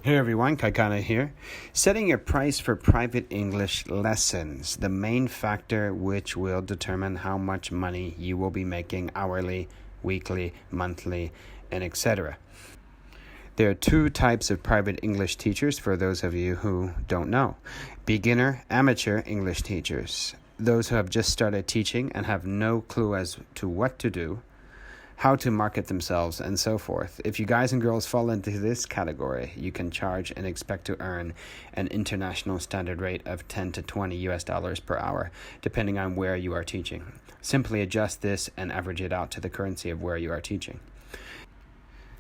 Hey everyone, Kaikane here. Setting your price for private English lessons, the main factor which will determine how much money you will be making hourly, weekly, monthly, and etc. There are two types of private English teachers for those of you who don't know. Beginner, amateur English teachers. Those who have just started teaching and have no clue as to what to do, how to market themselves, and so forth. If you guys and girls fall into this category, you can charge and expect to earn an international standard rate of 10 to 20 US dollars per hour, depending on where you are teaching. Simply adjust this and average it out to the currency of where you are teaching.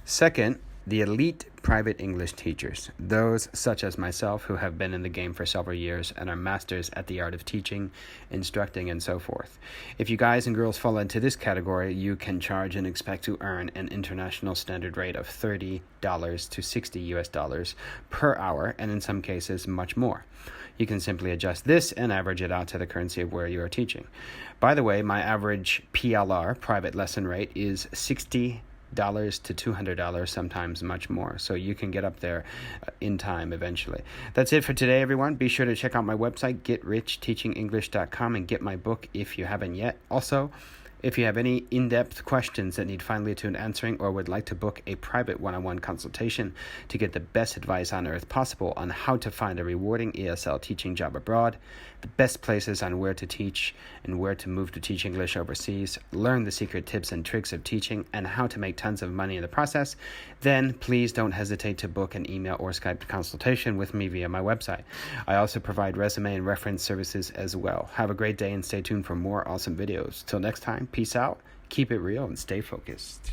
Second, the elite private English teachers, those such as myself who have been in the game for several years and are masters at the art of teaching, instructing, and so forth. If you guys and girls fall into this category, you can charge and expect to earn an international standard rate of $30 to 60 US dollars per hour, and in some cases much more. You can simply adjust this and average it out to the currency of where you are teaching. By the way, my average PLR, private lesson rate, is $60 to $200, sometimes much more. So you can get up there in time eventually. That's it for today, everyone. Be sure to check out my website, getrichtechingenglish.com, and get my book if you haven't yet. Also, if you have any in-depth questions that need finely tuned answering or would like to book a private one-on-one consultation to get the best advice on earth possible on how to find a rewarding ESL teaching job abroad, the best places on where to teach and where to move to teach English overseas, learn the secret tips and tricks of teaching, and how to make tons of money in the process, then please don't hesitate to book an email or Skype consultation with me via my website. I also provide resume and reference services as well. Have a great day and stay tuned for more awesome videos. Till next time, peace out, keep it real, and stay focused.